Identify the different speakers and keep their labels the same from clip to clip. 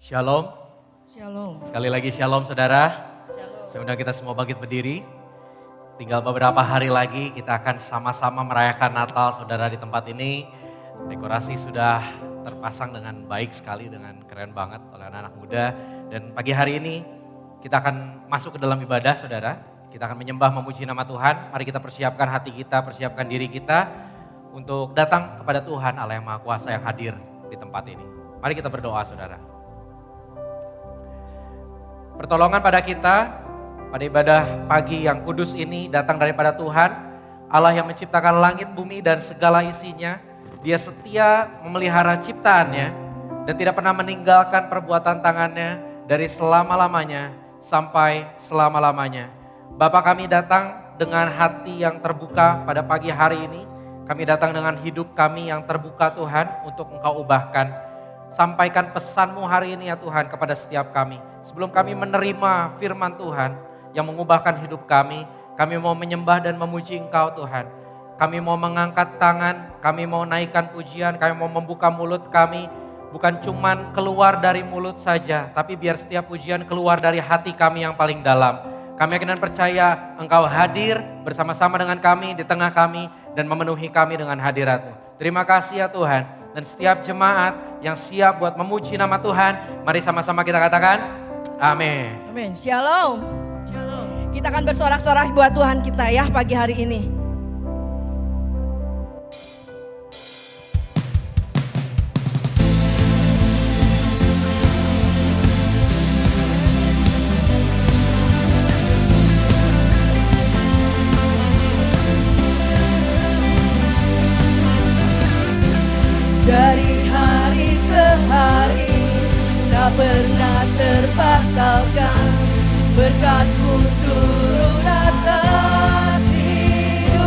Speaker 1: Shalom.
Speaker 2: Shalom.
Speaker 1: Sekali lagi shalom saudara.
Speaker 2: Shalom.
Speaker 1: Saya undang kita semua bangkit berdiri. Tinggal beberapa hari lagi kita akan sama-sama merayakan Natal saudara di tempat ini. Dekorasi sudah terpasang dengan baik sekali, dengan keren banget oleh anak-anak muda. Dan pagi hari ini kita akan masuk ke dalam ibadah saudara. Kita akan menyembah memuji nama Tuhan. Mari kita persiapkan hati kita, persiapkan diri kita untuk datang kepada Tuhan Allah yang Maha Kuasa yang hadir di tempat ini. Mari kita berdoa saudara. Pertolongan pada kita, pada ibadah pagi yang kudus ini datang daripada Tuhan, Allah yang menciptakan langit, bumi dan segala isinya. Dia setia memelihara ciptaannya dan tidak pernah meninggalkan perbuatan tangannya dari selama-lamanya sampai selama-lamanya. Bapa, kami datang dengan hati yang terbuka pada pagi hari ini. Kami datang dengan hidup kami yang terbuka Tuhan untuk Engkau ubahkan. Sampaikan pesan-Mu hari ini ya Tuhan kepada setiap kami. Sebelum kami menerima firman Tuhan yang mengubahkan hidup kami mau menyembah dan memuji Engkau Tuhan. Kami mau mengangkat tangan, kami mau naikkan pujian, kami mau membuka mulut kami. Bukan cuman keluar dari mulut saja, tapi biar setiap pujian keluar dari hati kami yang paling dalam. Kami yakin dan percaya Engkau hadir bersama-sama dengan kami, di tengah kami, dan memenuhi kami dengan hadirat-Mu. Terima kasih ya Tuhan. Dan setiap jemaat yang siap buat memuji nama Tuhan, mari sama-sama kita katakan, amin.
Speaker 2: Amin. Shalom. Shalom. Kita akan bersorak-sorak buat Tuhan kita ya pagi hari ini. Dari hari ke hari tak pernah terbatalkan, berkat-Mu turun atas hidup.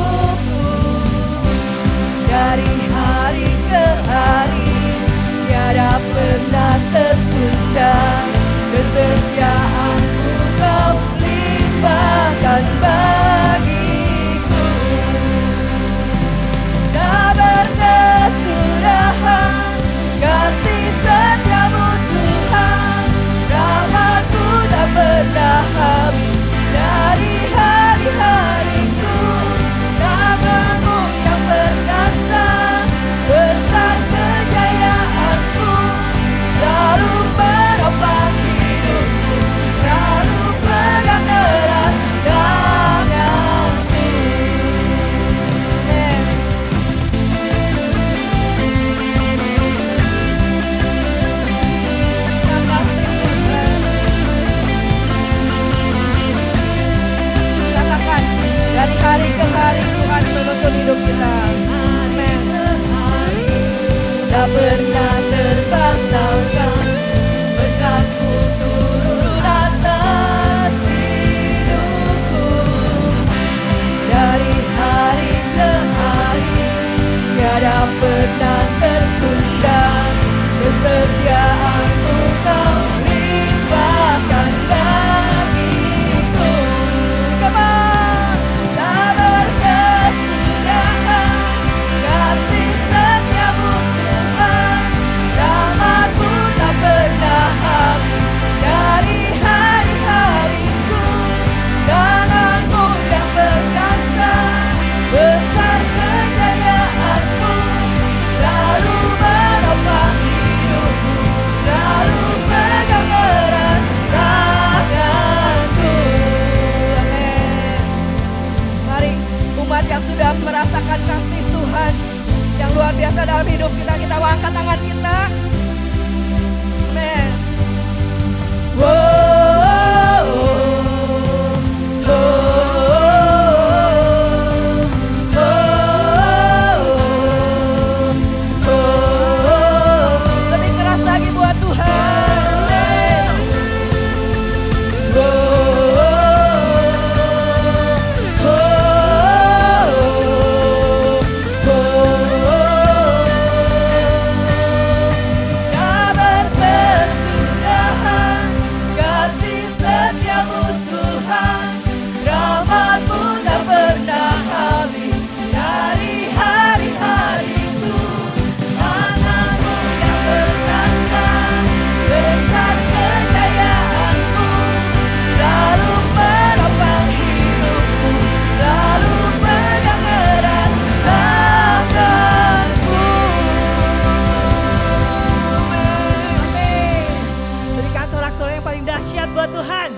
Speaker 3: buat Tuhan.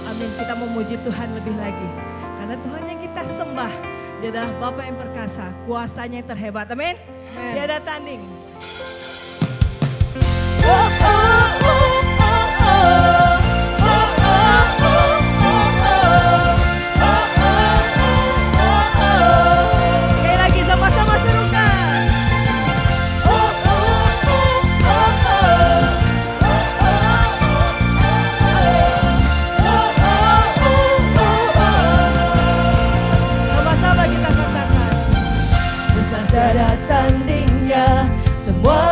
Speaker 3: Amin, kita memuji Tuhan lebih lagi. Karena Tuhan yang kita sembah, Dia adalah Bapa yang perkasa, kuasanya yang terhebat. Amin. Dia ada tanding. Sekali lagi sama-sama serukan. Sama-sama kita katakan. Besar darah tandingnya, semua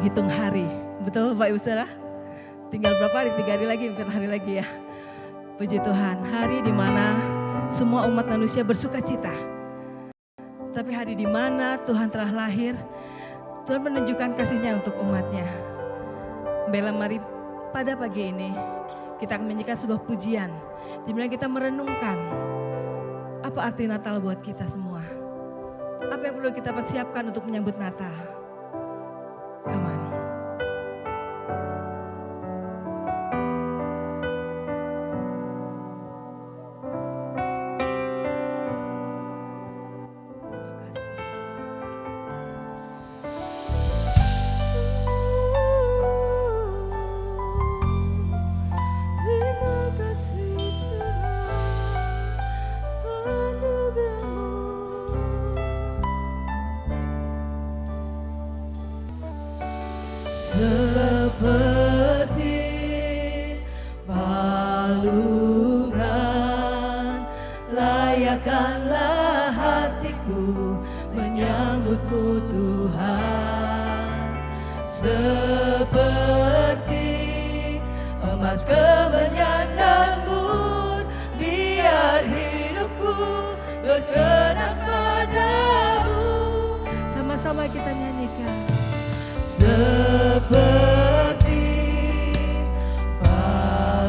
Speaker 3: menghitung hari. Betul Bapak Ibu Saudara? Tinggal berapa hari? 3 hari lagi, 4 hari lagi ya. Puji Tuhan, hari di mana semua umat manusia bersuka cita. Tapi hari di mana Tuhan telah lahir, Tuhan menunjukkan kasih-Nya untuk umatnya. Bella, mari pada pagi ini kita akan menyanyikan sebuah pujian di mana kita merenungkan apa arti Natal buat kita semua. Apa yang perlu kita persiapkan untuk menyambut Natal. Come on.
Speaker 2: Seperti balungan, layakkanlah hatiku menyambutmu Tuhan. Seperti emas kemenyanganmu, biar hidupku berkenan padamu.
Speaker 3: Sama-sama kita nyanyikan.
Speaker 2: Seperti balungan,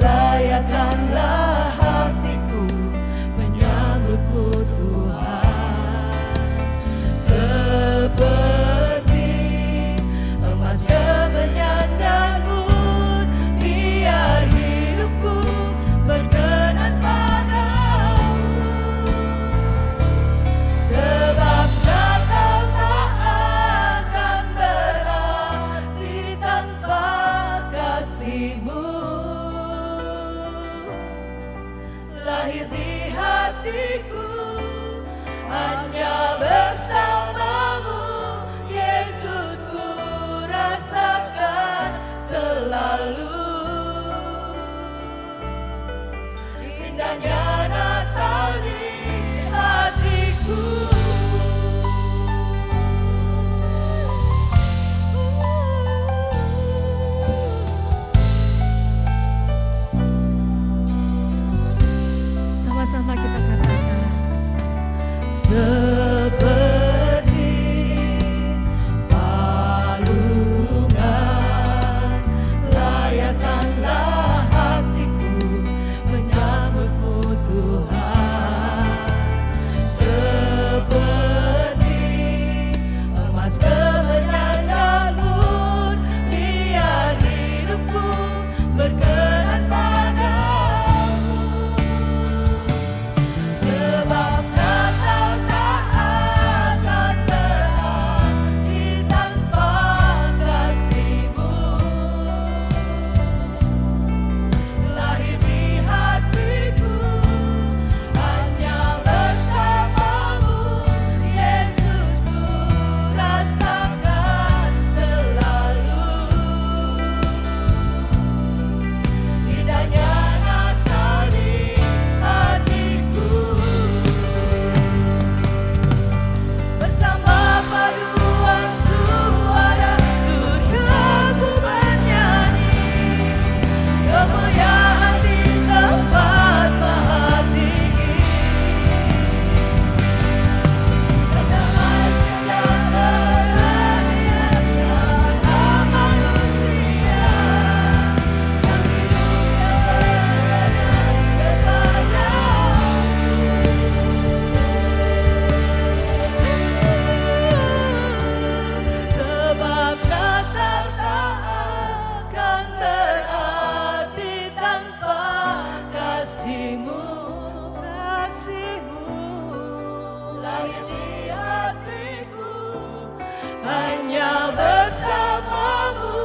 Speaker 2: layakkanlah hatiku menyambutmu Tuhan. Seperti emas kemenyanganmu, biar hidupku berkenan padamu. Sebab lahir di hatiku, hanya bersamamu, Yesus, ku rasakan selalu. Indahnya Natal di hatiku.
Speaker 3: Sama-sama kita katakan.
Speaker 2: Seperti balungan, layakkanlah hatiku menyambutmu Tuhan. Seperti emas kemenyanganmu, biar hidupku berkenan padamu. Sebab Natal tak akan berarti tanpa kasih-Mu. Lahir di hatiku, hanya bersamamu, Yesus, ku rasakan selalu. Indahnya Natal di hatiku. Bersama paduan suara surgaku bernyanyi, kemuliaan di tempat maha tinggi. Berdamai sejahtera di atas manusia, yang hidupnya berkenan kepadamu. Sebab Natal tak akan berarti tanpa kasih-Mu. Lahir di hatiku, hanya bersamamu,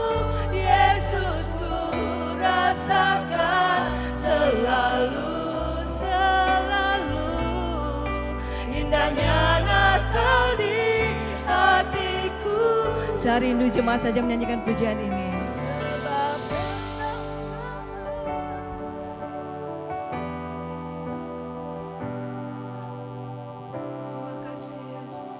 Speaker 2: Yesus, ku rasakan selalu. Indahnya Natal di hatiku.
Speaker 3: Serindu jemaat saja menyanyikan pujian ini.
Speaker 2: Sebab
Speaker 3: Terima kasih Yesus.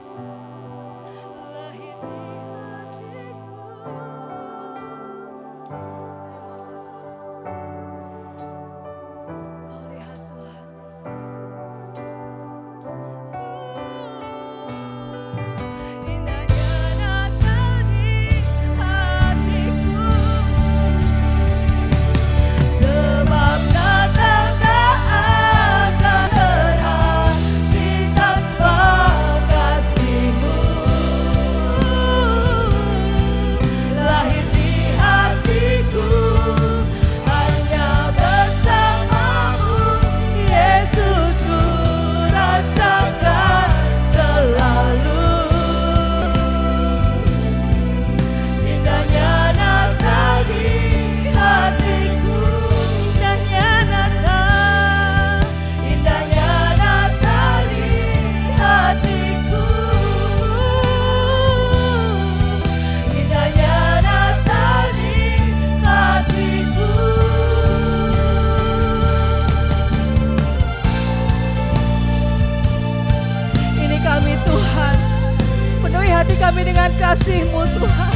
Speaker 3: kasih-Mu Tuhan.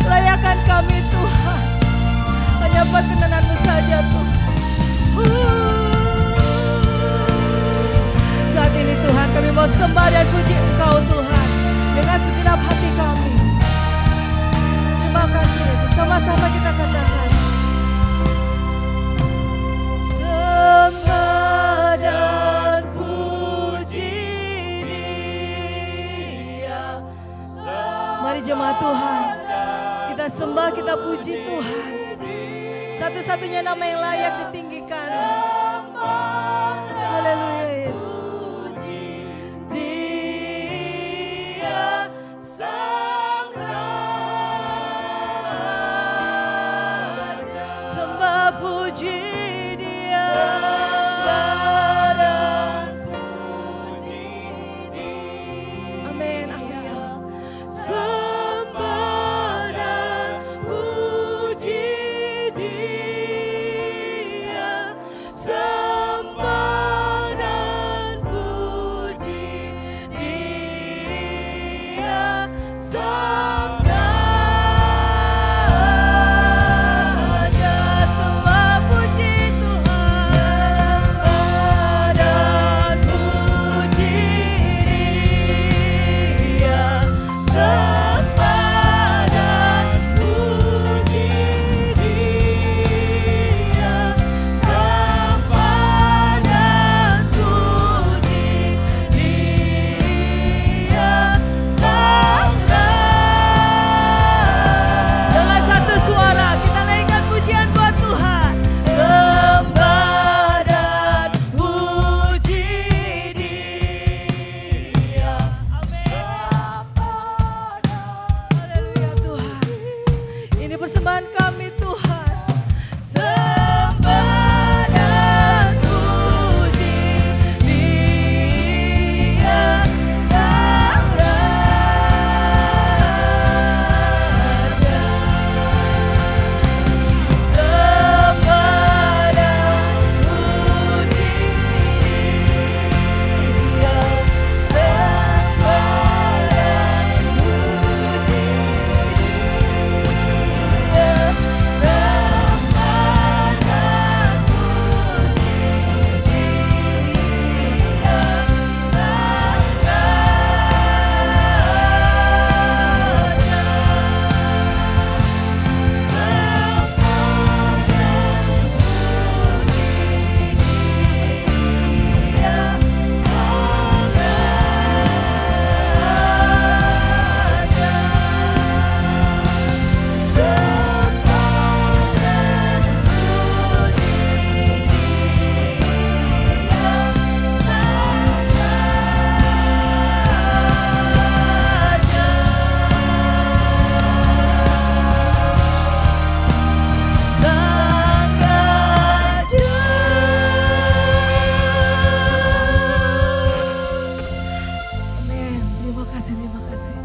Speaker 3: Layakan kami Tuhan, hanya perkenan-Mu saja Tuhan. Saat ini Tuhan kami mau sembah dan puji Engkau Tuhan dengan segenap hati kami. Terima kasih Yesus, sama-sama kita katakan. Sembah dan puji Dia. Mari jemaat Tuhan, kita sembah, kita puji Tuhan. Satu-satunya nama yang layak ditinggikan. Haleluya Yesus. Dia Sang Raja. Sembah puji Dia. Sembah dan puji Dia. Amin, amin. Sembah dan puji Dia. Sembah dan puji Dia. Sang Raja. Sembah puji Tuhan. Sembah dan puji Dia. Sembah dan puji Dia. Sembah dan puji Dia. Sang Raja. Dengan satu suara kita naikkan pujian buat Tuhan. Sembah dan puji Dia. Haleluya Tuhan. Ini persembahan kami Tuhan. Sembah dan puji Dia. Sang Raja. Sembah dan puji Dia. Sembah dan puji Dia. Sembah dan Amin. Terima kasih, terima kasih.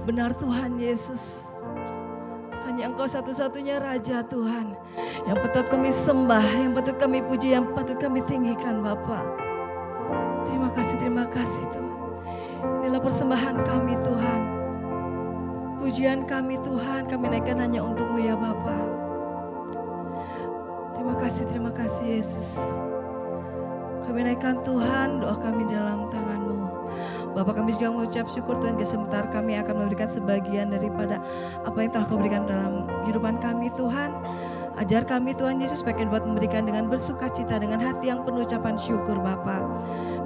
Speaker 3: Benar Tuhan Yesus. Hanya Engkau satu-satunya Raja Tuhan. Yang patut kami sembah, yang patut kami puji, yang patut kami tinggikan Bapa. Terima kasih Tuhan. Inilah persembahan kami Tuhan. Pujian kami Tuhan, kami naikkan hanya untuk-Mu ya Bapa. Terima kasih Yesus. Kami naikkan Tuhan, doa kami dalam tangan-Mu. Bapak, kami juga mengucap syukur Tuhan, sebentar kami akan memberikan sebagian daripada apa yang telah Kau berikan dalam kehidupan kami Tuhan. Ajar kami Tuhan Yesus supaya kami dapat memberikan dengan bersukacita, dengan hati yang penuh ucapan syukur Bapa.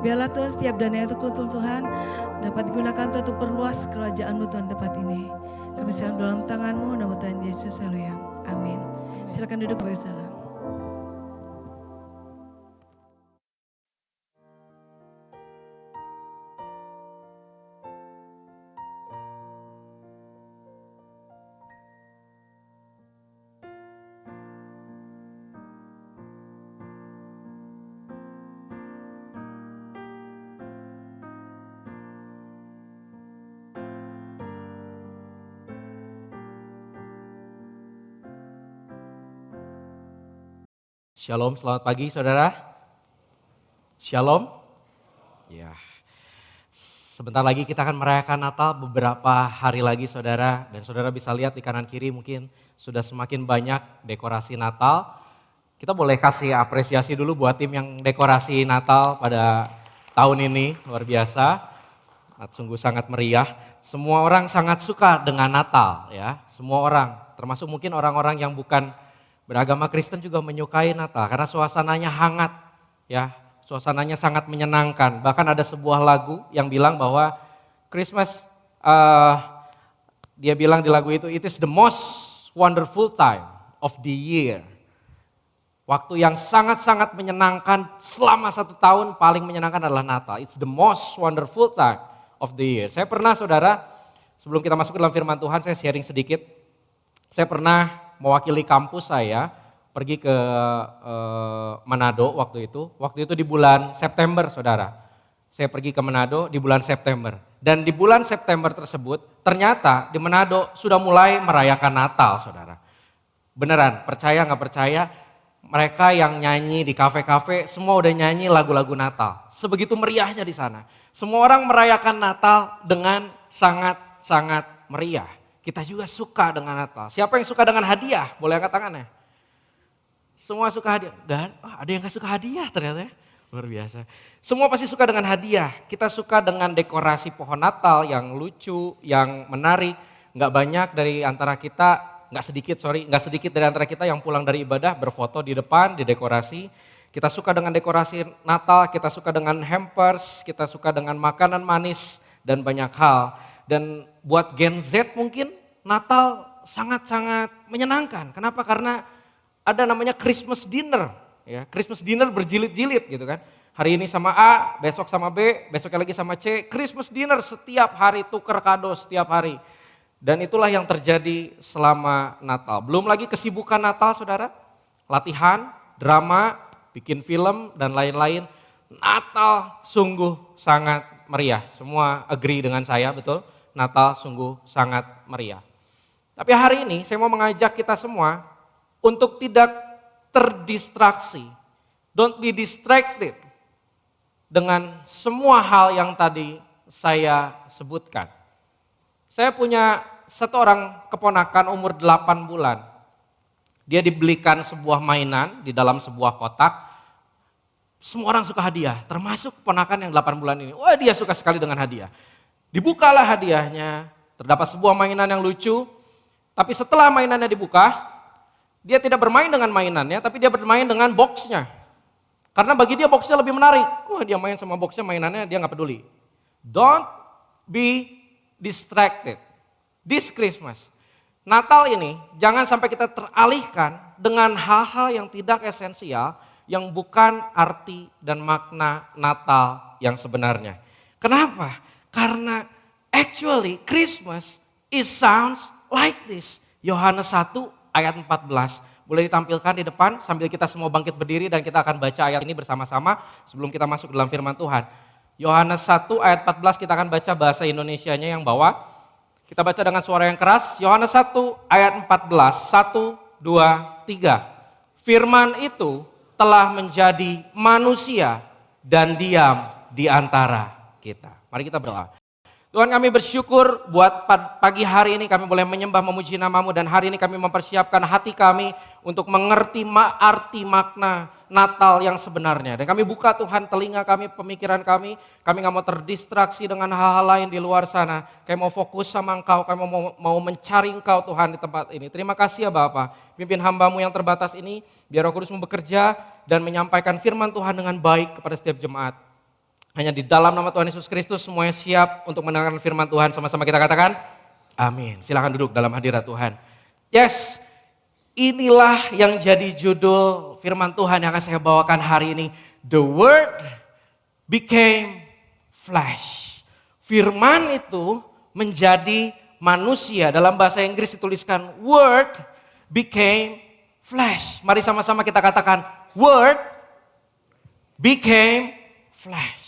Speaker 3: Biarlah Tuhan setiap dana yang terkumpul Tuhan dapat digunakan Tuhan untuk perluas kerajaan-Mu Tuhan tempat ini. Kami serahkan dalam tangan-Mu, nama Tuhan Yesus, haleluya. Amin. Silakan duduk Bapak Saudara.
Speaker 1: Shalom, selamat pagi saudara. Shalom. Ya, Sebentar lagi kita akan merayakan Natal beberapa hari lagi saudara. Dan saudara bisa lihat di kanan kiri mungkin sudah semakin banyak dekorasi Natal. Kita boleh kasih apresiasi dulu buat tim yang dekorasi Natal pada tahun ini, luar biasa. Sungguh sangat meriah. Semua orang sangat suka dengan Natal ya. Semua orang, termasuk mungkin orang-orang yang bukan beragama Kristen juga menyukai Natal. Karena suasananya hangat ya. Suasananya sangat menyenangkan. Bahkan ada sebuah lagu yang bilang bahwa Christmas, dia bilang di lagu itu, it is the most wonderful time of the year. Waktu yang sangat-sangat menyenangkan selama 1 tahun paling menyenangkan adalah Natal. It's the most wonderful time of the year. Saya pernah saudara, sebelum kita masuk ke dalam firman Tuhan, saya sharing sedikit. Saya pernah mewakili kampus saya, pergi ke Manado waktu itu. Waktu itu di bulan September saudara. Saya pergi ke Manado di bulan September. Dan di bulan September tersebut ternyata di Manado sudah mulai merayakan Natal saudara. Beneran, percaya gak percaya, mereka yang nyanyi di kafe-kafe semua udah nyanyi lagu-lagu Natal. Sebegitu meriahnya di sana. Semua orang merayakan Natal dengan sangat-sangat meriah. Kita juga suka dengan Natal. Siapa yang suka dengan hadiah? Boleh angkat tangannya? Semua suka hadiah. Dan ada yang gak suka hadiah ternyata ya. Luar biasa. Semua pasti suka dengan hadiah. Kita suka dengan dekorasi pohon Natal yang lucu, yang menarik. Gak banyak dari antara kita, gak sedikit dari antara kita yang pulang dari ibadah berfoto di depan, di dekorasi. Kita suka dengan dekorasi Natal, kita suka dengan hampers, kita suka dengan makanan manis dan banyak hal. Dan buat Gen Z mungkin Natal sangat-sangat menyenangkan. Kenapa? Karena ada namanya Christmas dinner, ya. Christmas dinner berjilid-jilid gitu kan. Hari ini sama A, besok sama B, besoknya lagi sama C. Christmas dinner setiap hari, tuker kado setiap hari. Dan itulah yang terjadi selama Natal. Belum lagi kesibukan Natal saudara, latihan, drama, bikin film dan lain-lain. Natal sungguh sangat meriah. Semua agree dengan saya, betul? Natal sungguh sangat meriah. Tapi hari ini saya mau mengajak kita semua untuk tidak terdistraksi. Don't be distracted dengan semua hal yang tadi saya sebutkan. Saya punya satu orang keponakan umur 8 bulan. Dia dibelikan sebuah mainan di dalam sebuah kotak. Semua orang suka hadiah, termasuk keponakan yang 8 bulan ini. Wah, dia suka sekali dengan hadiah. Dibukalah hadiahnya, terdapat sebuah mainan yang lucu. Tapi setelah mainannya dibuka, dia tidak bermain dengan mainannya, tapi dia bermain dengan boxnya. Karena bagi dia boxnya lebih menarik. Wah, dia main sama boxnya, mainannya dia gak peduli. Don't be distracted. This Christmas, Natal ini jangan sampai kita teralihkan dengan hal-hal yang tidak esensial, yang bukan arti dan makna Natal yang sebenarnya. Kenapa? Karena actually Christmas sounds like this. Yohanes 1 ayat 14. Boleh ditampilkan di depan sambil kita semua bangkit berdiri dan kita akan baca ayat ini bersama-sama sebelum kita masuk dalam firman Tuhan. Yohanes 1 ayat 14 kita akan baca bahasa Indonesianya yang bawah. Kita baca dengan suara yang keras. Yohanes 1 ayat 14. 1, 2, 3. Firman itu telah menjadi manusia dan diam di antara kita. Mari kita berdoa. Tuhan, kami bersyukur buat pagi hari ini kami boleh menyembah memuji nama-Mu dan hari ini kami mempersiapkan hati kami untuk mengerti arti makna Natal yang sebenarnya. Dan kami buka Tuhan telinga kami, pemikiran kami gak mau terdistraksi dengan hal-hal lain di luar sana. Kami mau fokus sama Engkau, kami mau mencari Engkau Tuhan di tempat ini. Terima kasih ya Bapa, pimpin hamba-Mu yang terbatas ini, biar Roh Kudus-Mu bekerja dan menyampaikan firman Tuhan dengan baik kepada setiap jemaat. Hanya di dalam nama Tuhan Yesus Kristus semuanya siap untuk mendengarkan firman Tuhan. Sama-sama kita katakan, amin. Silakan duduk dalam hadirat Tuhan. Yes, inilah yang jadi judul firman Tuhan yang akan saya bawakan hari ini. The Word became flesh. Firman itu menjadi manusia. Dalam bahasa Inggris dituliskan Word became flesh. Mari sama-sama kita katakan, Word became flesh.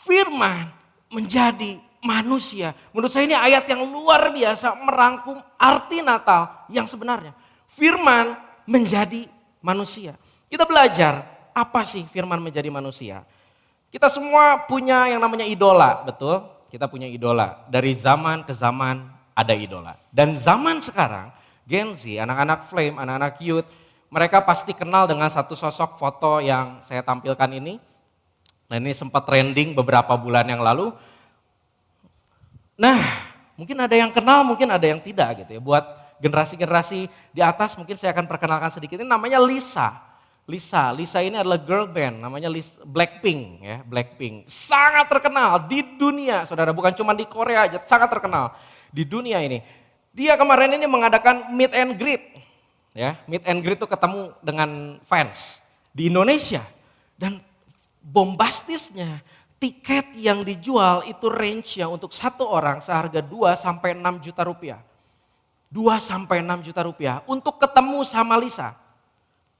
Speaker 1: Firman menjadi manusia. Menurut saya ini ayat yang luar biasa merangkum arti Natal yang sebenarnya. Firman menjadi manusia. Kita belajar apa sih firman menjadi manusia. Kita semua punya yang namanya idola, betul? kita punya idola. Dari zaman ke zaman ada idola. Dan zaman sekarang, Gen Z, anak-anak Flame, anak-anak youth, mereka pasti kenal dengan satu sosok foto yang saya tampilkan ini. Nah, ini sempat trending beberapa bulan yang lalu. Nah, mungkin ada yang kenal, mungkin ada yang tidak gitu ya. Buat generasi-generasi di atas mungkin saya akan perkenalkan sedikit. Ini namanya Lisa. Lisa ini adalah girl band, namanya Blackpink ya, Blackpink. Sangat terkenal di dunia, saudara, bukan cuma di Korea aja, sangat terkenal di dunia ini. Dia kemarin ini mengadakan meet and greet, ya, meet and greet itu ketemu dengan fans di Indonesia. Dan bombastisnya, tiket yang dijual itu range-nya untuk satu orang seharga 2 sampai 6 juta rupiah. 2 sampai 6 juta rupiah untuk ketemu sama Lisa.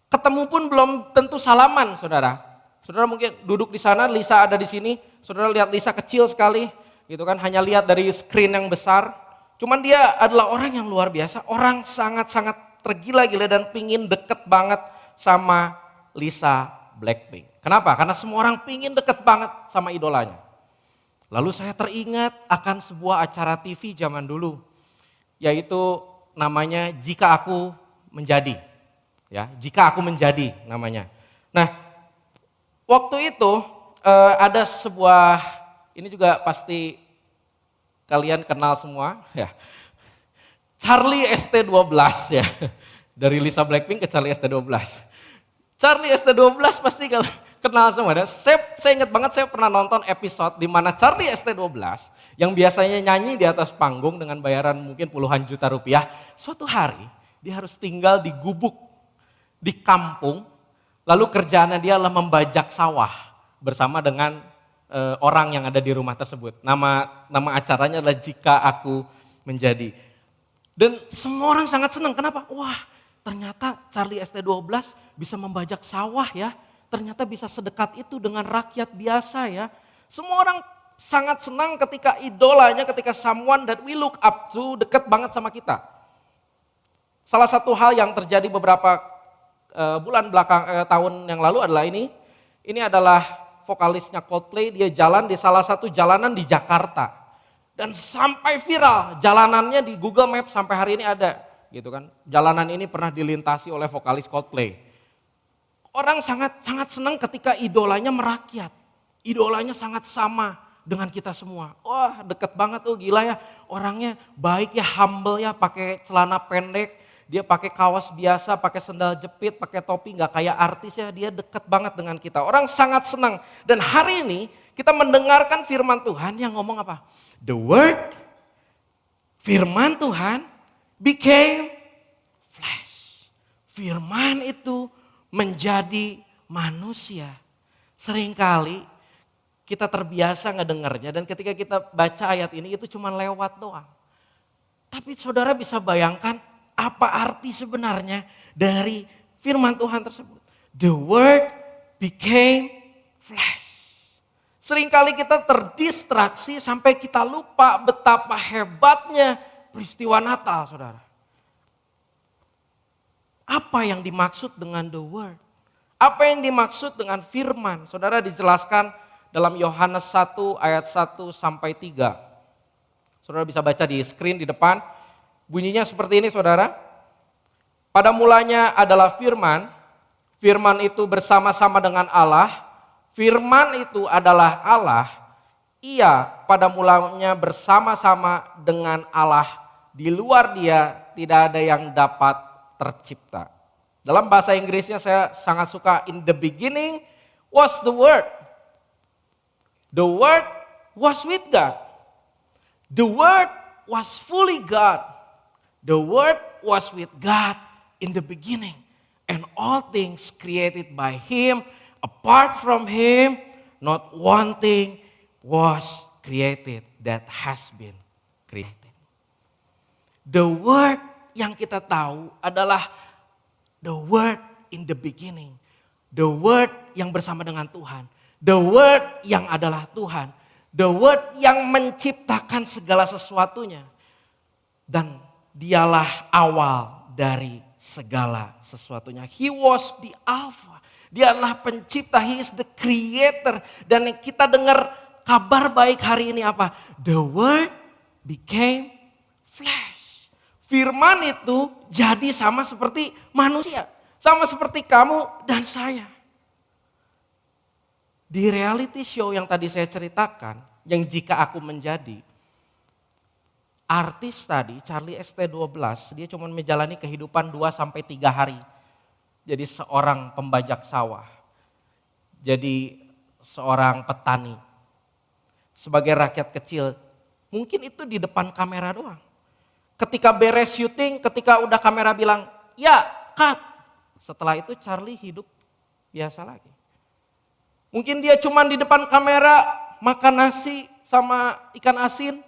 Speaker 1: Ketemu pun belum tentu salaman, saudara. Saudara mungkin duduk di sana, Lisa ada di sini. Saudara lihat Lisa kecil sekali, gitu kan? Hanya lihat dari screen yang besar. Cuman dia adalah orang yang luar biasa, orang sangat-sangat tergila-gila dan pingin deket banget sama Lisa Blackpink. Kenapa? Karena semua orang pingin deket banget sama idolanya. Lalu saya teringat akan sebuah acara TV zaman dulu, yaitu namanya Jika Aku Menjadi. Ya, Jika Aku Menjadi namanya. Nah, waktu itu ada sebuah, ini juga pasti kalian kenal semua ya. Charlie ST12 ya. Dari Lisa Blackpink ke Charlie ST12. Charlie ST12 pasti kenal semua. Dan saya ingat banget saya pernah nonton episode di mana Charlie ST12 yang biasanya nyanyi di atas panggung dengan bayaran mungkin puluhan juta rupiah, suatu hari dia harus tinggal di gubuk di kampung, lalu kerjaannya dia adalah membajak sawah bersama dengan orang yang ada di rumah tersebut. Nama acaranya adalah Jika Aku Menjadi. Dan semua orang sangat senang, kenapa? Wah, ternyata Charlie ST12 bisa membajak sawah ya, ternyata bisa sedekat itu dengan rakyat biasa ya. Semua orang sangat senang ketika idolanya, ketika someone that we look up to dekat banget sama kita. Salah satu hal yang terjadi beberapa bulan belakang tahun yang lalu adalah ini adalah vokalisnya Coldplay, dia jalan di salah satu jalanan di Jakarta dan sampai viral jalanannya di Google Maps sampai hari ini ada gitu kan. Jalanan ini pernah dilintasi oleh vokalis Coldplay. Orang sangat senang ketika idolanya merakyat, idolanya sangat sama dengan kita semua. Wah, deket banget tuh, gila ya, orangnya baik ya, humble ya, pakai celana pendek. Dia pakai kaos biasa, pakai sendal jepit, pakai topi, gak kayak artis ya, dia deket banget dengan kita. Orang sangat senang. Dan hari ini kita mendengarkan firman Tuhan yang ngomong apa? The word, firman Tuhan became flesh. Firman itu menjadi manusia. Seringkali kita terbiasa ngedengarnya dan ketika kita baca ayat ini itu cuma lewat doang. Tapi saudara bisa bayangkan apa arti sebenarnya dari firman Tuhan tersebut. The word became flesh. Seringkali kita terdistraksi sampai kita lupa betapa hebatnya peristiwa Natal, saudara. Apa yang dimaksud dengan the word? Apa yang dimaksud dengan firman? Saudara, dijelaskan dalam Yohanes 1 ayat 1 sampai 3. Saudara bisa baca di screen di depan. Bunyinya seperti ini, saudara. Pada mulanya adalah firman, firman itu bersama-sama dengan Allah, firman itu adalah Allah, ia pada mulanya bersama-sama dengan Allah, di luar dia tidak ada yang dapat tercipta. Dalam bahasa Inggrisnya saya sangat suka, in the beginning was the word. The word was with God. The word was fully God. The word was with God in the beginning, and all things created by him, apart from him, not one thing was created that has been created. The word yang kita tahu adalah the word in the beginning, the word yang bersama dengan Tuhan, the word yang adalah Tuhan, the word yang menciptakan segala sesuatunya, dan dialah awal dari segala sesuatunya. He was the Alpha. Dia adalah pencipta, he is the creator. Dan kita dengar kabar baik hari ini apa? The word became flesh. Firman itu jadi sama seperti manusia. Sama seperti kamu dan saya. Di reality show yang tadi saya ceritakan, yang jika aku menjadi, artis tadi, Charlie ST12, dia cuma menjalani kehidupan 2-3 hari. Jadi seorang pembajak sawah. Jadi seorang petani. Sebagai rakyat kecil, mungkin itu di depan kamera doang. Ketika beres syuting, ketika udah kamera bilang, ya cut. Setelah itu Charlie hidup biasa lagi. Mungkin dia cuma di depan kamera makan nasi sama ikan asin.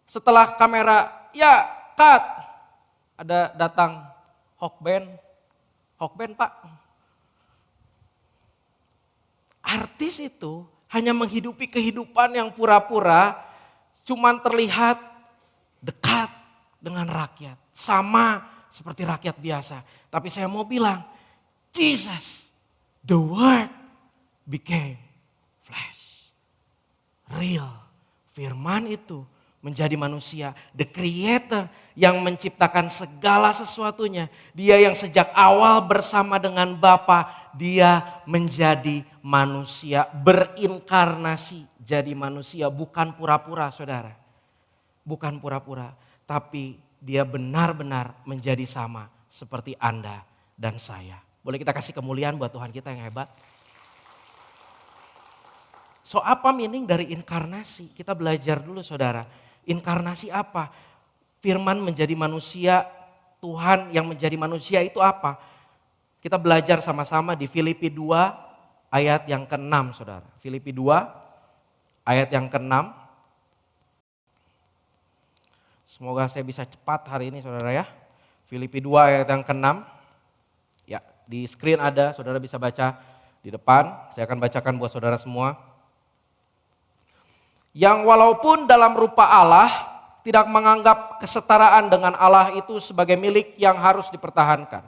Speaker 1: Setelah kamera, ya cut. Ada datang Hokben Pak. Artis itu hanya menghidupi kehidupan yang pura-pura, cuman terlihat dekat dengan rakyat. Sama seperti rakyat biasa. Tapi saya mau bilang, Jesus, the word became flesh. Real, firman itu menjadi manusia, the creator yang menciptakan segala sesuatunya. Dia yang sejak awal bersama dengan Bapa, dia menjadi manusia, berinkarnasi jadi manusia, bukan pura-pura saudara. Bukan pura-pura, tapi dia benar-benar menjadi sama seperti Anda dan saya. Boleh kita kasih kemuliaan buat Tuhan kita yang hebat? So apa meaning dari inkarnasi? Kita belajar dulu saudara. Inkarnasi apa? Firman menjadi manusia, Tuhan yang menjadi manusia itu apa? Kita belajar sama-sama di Filipi 2 ayat yang ke-6 saudara. Filipi 2 ayat yang ke-6. Semoga saya bisa cepat hari ini saudara ya. Filipi 2 ayat yang ke-6. Ya, di screen ada, saudara bisa baca di depan. Saya akan bacakan buat saudara semua. Yang walaupun dalam rupa Allah tidak menganggap kesetaraan dengan Allah itu sebagai milik yang harus dipertahankan.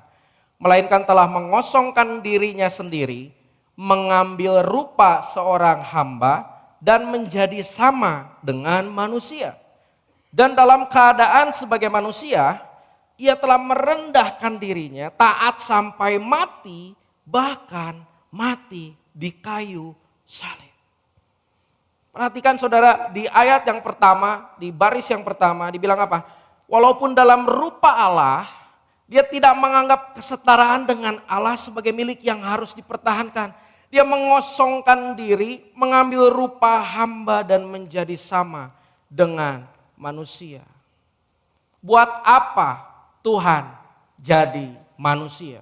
Speaker 1: Melainkan telah mengosongkan dirinya sendiri, mengambil rupa seorang hamba dan menjadi sama dengan manusia. Dan dalam keadaan sebagai manusia, ia telah merendahkan dirinya, taat sampai mati, bahkan mati di kayu salib. Perhatikan saudara, di ayat yang pertama, di baris yang pertama dibilang apa? Walaupun dalam rupa Allah, dia tidak menganggap kesetaraan dengan Allah sebagai milik yang harus dipertahankan. Dia mengosongkan diri, mengambil rupa hamba dan menjadi sama dengan manusia. Buat apa Tuhan jadi manusia?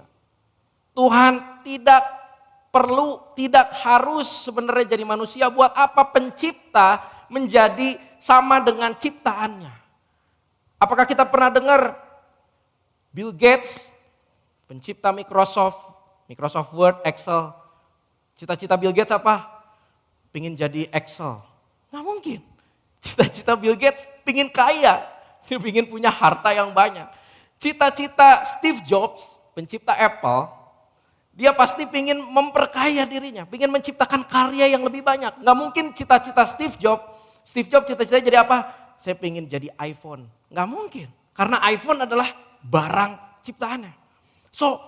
Speaker 1: Tuhan tidak harus sebenarnya jadi manusia. Buat apa pencipta menjadi sama dengan ciptaannya? Apakah kita pernah dengar Bill Gates, pencipta Microsoft Word, Excel. Cita-cita Bill Gates apa? Pingin jadi Excel. Nggak mungkin. Cita-cita Bill Gates pingin kaya. Dia pingin punya harta yang banyak. Cita-cita Steve Jobs, pencipta Apple, dia pasti pingin memperkaya dirinya, pingin menciptakan karya yang lebih banyak. Nggak mungkin cita-cita Steve Jobs cita-citanya jadi apa? Saya pingin jadi iPhone. Nggak mungkin, karena iPhone adalah barang ciptaannya. So,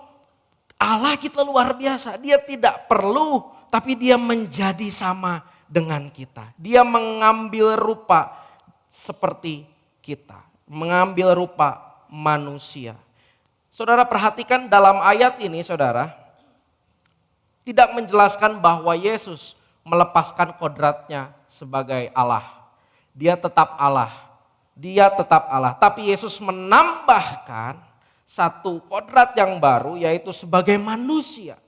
Speaker 1: Allah kita luar biasa, dia tidak perlu, tapi dia menjadi sama dengan kita. Dia mengambil rupa seperti kita, mengambil rupa manusia. Saudara perhatikan dalam ayat ini saudara, tidak menjelaskan bahwa Yesus melepaskan kodratnya sebagai Allah. Dia tetap Allah. Dia tetap Allah. Tapi Yesus menambahkan satu kodrat yang baru yaitu sebagai manusia.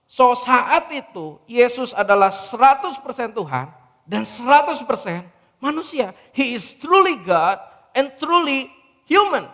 Speaker 1: So saat itu Yesus adalah 100% Tuhan dan 100% manusia. He is truly God and truly human.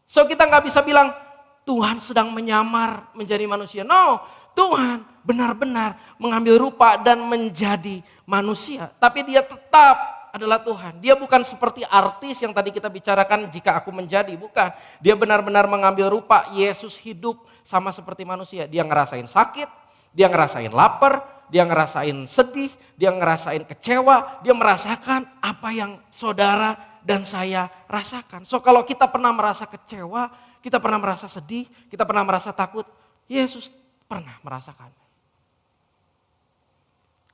Speaker 1: So kita gak bisa bilang Tuhan sedang menyamar menjadi manusia. No, Tuhan benar-benar mengambil rupa dan menjadi manusia. Tapi dia tetap adalah Tuhan. Dia bukan seperti artis yang tadi kita bicarakan jika aku menjadi. Bukan. Dia benar-benar mengambil rupa. Yesus hidup sama seperti manusia. Dia ngerasain sakit, dia ngerasain lapar, dia ngerasain sedih, dia ngerasain kecewa, dia merasakan apa yang saudara dan saya rasakan. So kalau kita pernah merasa kecewa, kita pernah merasa sedih, kita pernah merasa takut, Yesus pernah merasakan.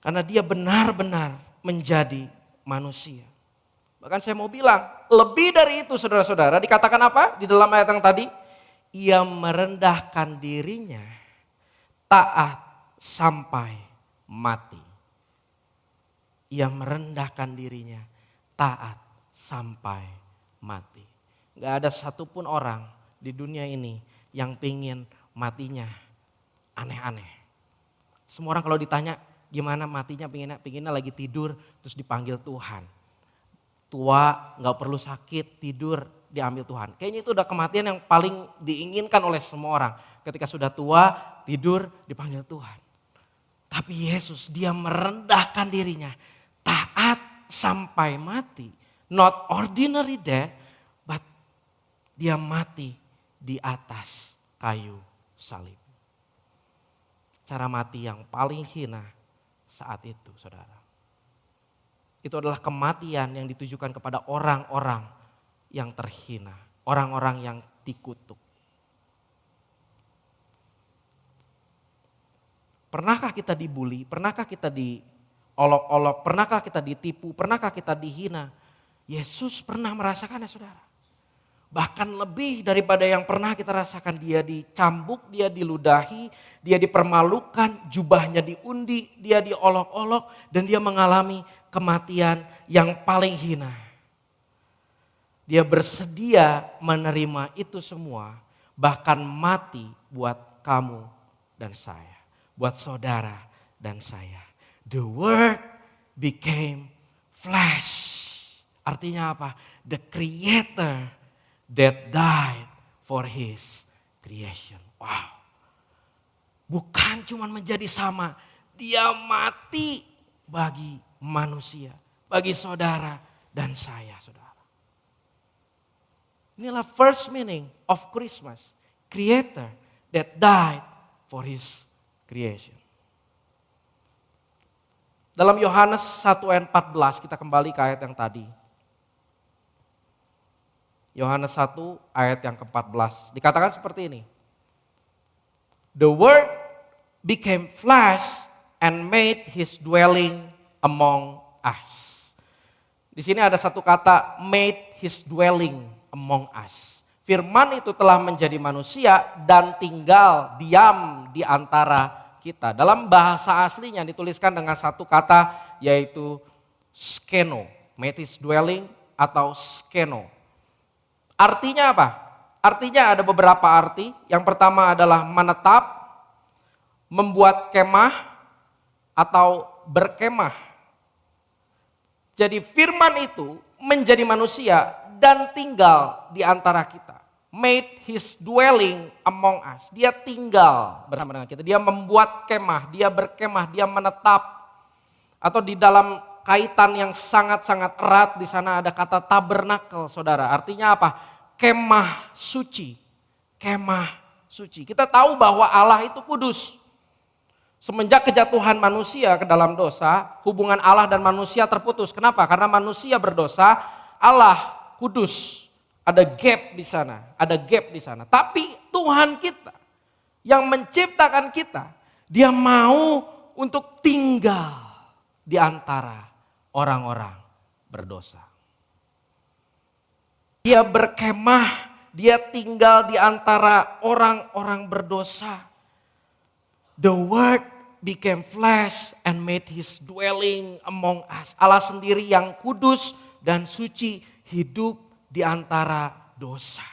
Speaker 1: Karena dia benar-benar menjadi manusia. Bahkan saya mau bilang, lebih dari itu saudara-saudara, dikatakan apa di dalam ayat yang tadi? Ia merendahkan dirinya, taat sampai mati. Ia merendahkan dirinya, taat sampai mati. Gak ada satupun orang di dunia ini yang pingin matinya aneh-aneh. Semua orang kalau ditanya gimana matinya, pinginnya lagi tidur terus dipanggil Tuhan. Tua, gak perlu sakit, tidur, diambil Tuhan. Kayaknya itu udah kematian yang paling diinginkan oleh semua orang. Ketika sudah tua, tidur, dipanggil Tuhan. Tapi Yesus, dia merendahkan dirinya, taat sampai mati. Not ordinary death, but dia mati di atas kayu salib. Cara mati yang paling hina saat itu, saudara. Itu adalah kematian yang ditujukan kepada orang-orang yang terhina, orang-orang yang dikutuk. Pernahkah kita dibully? Pernahkah kita diolok-olok? Pernahkah kita ditipu? Pernahkah kita dihina? Yesus pernah merasakannya, saudara. Bahkan lebih daripada yang pernah kita rasakan. Dia dicambuk, dia diludahi, dia dipermalukan, jubahnya diundi, dia diolok-olok, dan dia mengalami kematian yang paling hina. Dia bersedia menerima itu semua, bahkan mati buat kamu dan saya, buat saudara dan saya. The word became flesh. Artinya apa? The creator that died for his creation. Wow. Bukan cuma menjadi sama, dia mati bagi manusia, bagi saudara dan saya, saudara. Inilah first meaning of Christmas. Creator that died for his creation. Dalam Yohanes 1 ayat 14, kita kembali ke ayat yang tadi. Yohanes 1 ayat yang ke-14. Dikatakan seperti ini. The word became flesh and made his dwelling among us. Di sini ada satu kata made his dwelling among us. Firman itu telah menjadi manusia dan tinggal diam di antara kita. Dalam bahasa aslinya dituliskan dengan satu kata yaitu skeno. Made his dwelling atau skeno. Artinya apa? Artinya ada beberapa arti. Yang pertama adalah menetap, membuat kemah, atau berkemah. Jadi firman itu menjadi manusia dan tinggal di antara kita. Made his dwelling among us. Dia tinggal bersama dengan kita. Dia membuat kemah, dia berkemah, dia menetap. Atau di dalam kaitan yang sangat-sangat erat di sana ada kata tabernakel, saudara. Artinya apa? Kemah suci. Kemah suci. Kita tahu bahwa Allah itu kudus. Semenjak kejatuhan manusia ke dalam dosa, hubungan Allah dan manusia terputus. Kenapa? Karena manusia berdosa, Allah kudus. Ada gap di sana, ada gap di sana. Tapi Tuhan kita yang menciptakan kita, dia mau untuk tinggal di antara orang-orang berdosa. Dia berkemah, dia tinggal di antara orang-orang berdosa. The word became flesh and made his dwelling among us. Allah sendiri yang kudus dan suci hidup di antara dosa.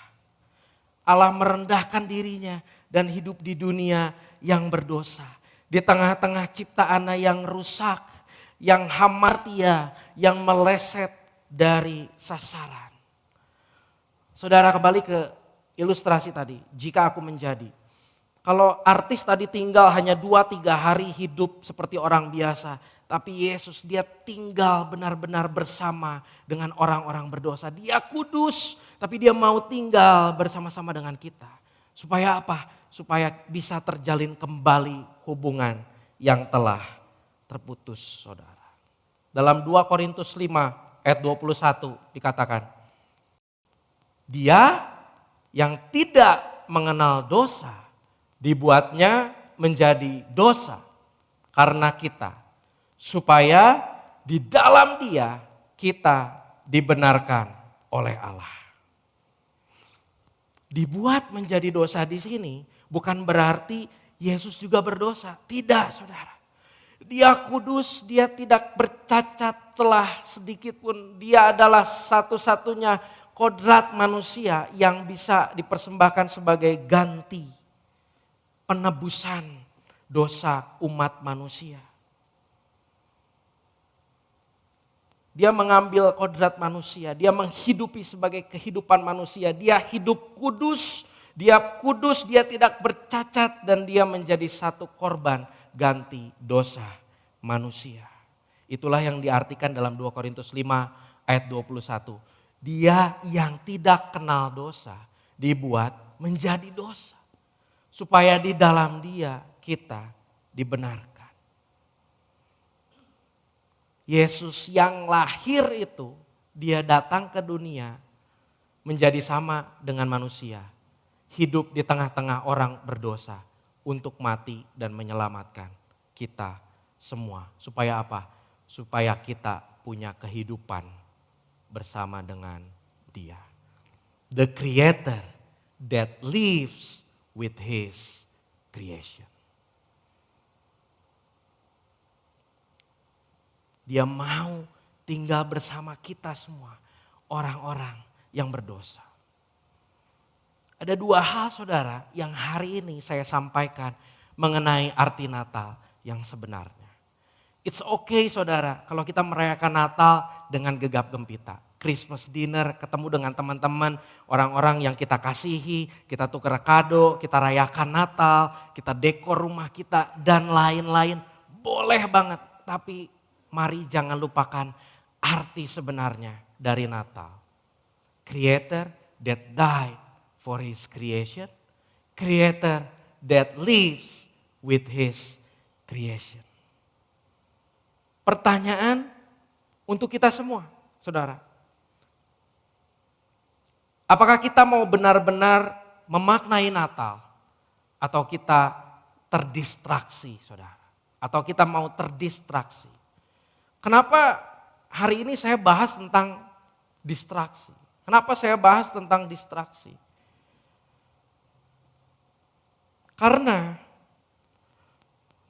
Speaker 1: Allah merendahkan dirinya dan hidup di dunia yang berdosa. Di tengah-tengah ciptaannya yang rusak, yang hamartia, yang meleset dari sasaran. Saudara, kembali ke ilustrasi tadi, jika aku menjadi. Kalau artis tadi tinggal hanya 2-3 hari hidup seperti orang biasa. Tapi Yesus dia tinggal benar-benar bersama dengan orang-orang berdosa. Dia kudus, tapi dia mau tinggal bersama-sama dengan kita. Supaya apa? Supaya bisa terjalin kembali hubungan yang telah terputus, saudara. Dalam 2 Korintus 5 ayat 21 dikatakan, dia yang tidak mengenal dosa dibuatnya menjadi dosa karena kita, supaya di dalam dia kita dibenarkan oleh Allah. Dibuat menjadi dosa di sini bukan berarti Yesus juga berdosa. Tidak, saudara. Dia kudus, dia tidak bercacat celah sedikit pun. Dia adalah satu-satunya kodrat manusia yang bisa dipersembahkan sebagai ganti penebusan dosa umat manusia. Dia mengambil kodrat manusia, dia menghidupi sebagai kehidupan manusia. Dia hidup kudus, dia tidak bercacat dan dia menjadi satu korban ganti dosa manusia. Itulah yang diartikan dalam 2 Korintus 5 ayat 21. Dia yang tidak kenal dosa dibuat menjadi dosa. Supaya di dalam dia kita dibenarkan. Yesus yang lahir itu, dia datang ke dunia menjadi sama dengan manusia. Hidup di tengah-tengah orang berdosa untuk mati dan menyelamatkan kita semua. Supaya apa? Supaya kita punya kehidupan bersama dengan dia. The creator that lives with his creation. Dia mau tinggal bersama kita semua, orang-orang yang berdosa. Ada 2 hal, saudara, yang hari ini saya sampaikan mengenai arti Natal yang sebenarnya. It's okay, saudara, kalau kita merayakan Natal dengan gegap gempita. Christmas dinner, ketemu dengan teman-teman, orang-orang yang kita kasihi, kita tukar kado, kita rayakan Natal, kita dekor rumah kita, dan lain-lain. Boleh banget, tapi mari jangan lupakan arti sebenarnya dari Natal. Creator that died for his creation. Creator that lives with his creation. Pertanyaan untuk kita semua, saudara. Apakah kita mau benar-benar memaknai Natal atau kita terdistraksi, saudara? Atau kita mau terdistraksi? Kenapa hari ini saya bahas tentang distraksi? Kenapa saya bahas tentang distraksi? Karena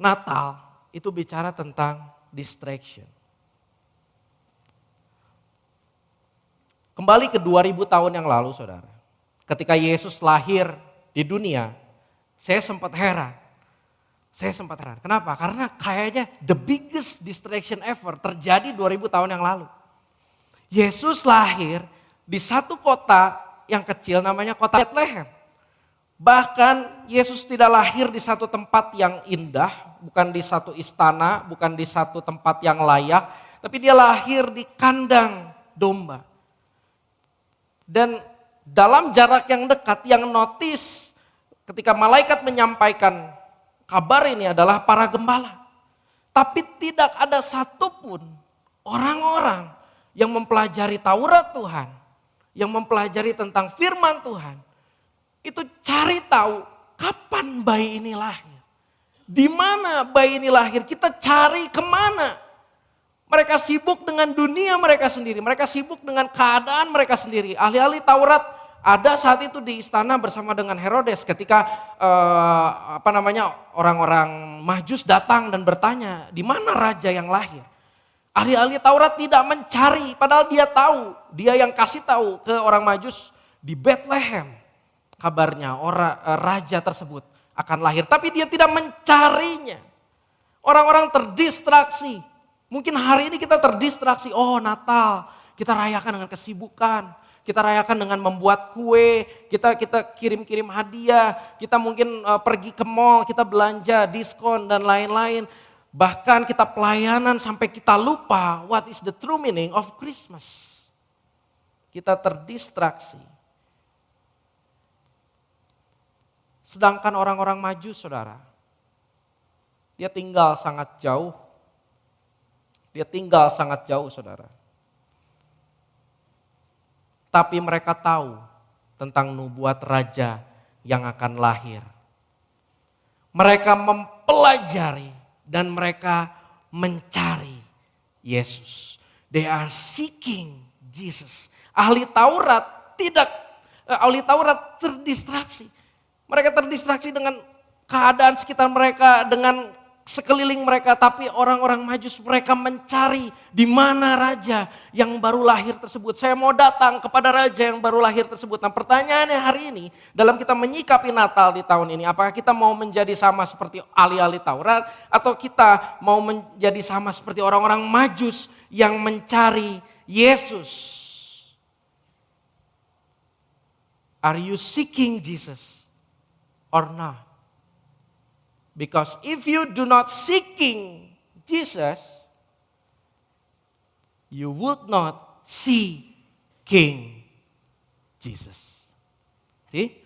Speaker 1: Natal itu bicara tentang distraction. Kembali ke 2000 tahun yang lalu, saudara. Ketika Yesus lahir di dunia, saya sempat heran. Kenapa? Karena kayaknya the biggest distraction ever terjadi 2000 tahun yang lalu. Yesus lahir di satu kota yang kecil namanya kota Bethlehem. Bahkan Yesus tidak lahir di satu tempat yang indah, bukan di satu istana, bukan di satu tempat yang layak, tapi dia lahir di kandang domba. Dan dalam jarak yang dekat, yang notice ketika malaikat menyampaikan kabar ini adalah para gembala. Tapi tidak ada satupun orang-orang yang mempelajari Taurat Tuhan, yang mempelajari tentang firman Tuhan, itu cari tahu kapan bayi ini lahir. Di mana bayi ini lahir, kita cari kemana. Mereka sibuk dengan dunia mereka sendiri, mereka sibuk dengan keadaan mereka sendiri. Ahli-ahli Taurat ada saat itu di istana bersama dengan Herodes ketika orang-orang Majus datang dan bertanya, di mana raja yang lahir? Ahli-ahli Taurat tidak mencari, padahal dia tahu, dia yang kasih tahu ke orang Majus di Bethlehem. Kabarnya raja tersebut akan lahir, tapi dia tidak mencarinya. Orang-orang terdistraksi. Mungkin hari ini kita terdistraksi, oh Natal, kita rayakan dengan kesibukan. Kita rayakan dengan membuat kue, kita kirim-kirim hadiah, kita mungkin pergi ke mall, kita belanja, diskon dan lain-lain. Bahkan kita pelayanan sampai kita lupa what is the true meaning of Christmas. Kita terdistraksi. Sedangkan orang-orang Majus, saudara, dia tinggal sangat jauh Dia tinggal sangat jauh, saudara. Tapi mereka tahu tentang nubuat raja yang akan lahir. Mereka mempelajari dan mereka mencari Yesus. They are seeking Jesus. Ahli Taurat terdistraksi. Mereka terdistraksi dengan keadaan sekitar mereka, dengan sekeliling mereka, tapi orang-orang Majus mereka mencari di mana raja yang baru lahir tersebut. Saya mau datang kepada raja yang baru lahir tersebut. Nah, pertanyaannya hari ini dalam kita menyikapi Natal di tahun ini, apakah kita mau menjadi sama seperti ahli-ahli Taurat atau kita mau menjadi sama seperti orang-orang Majus yang mencari Yesus? Are you seeking Jesus or not? Because if you do not seeking Jesus, you would not see King Jesus. See?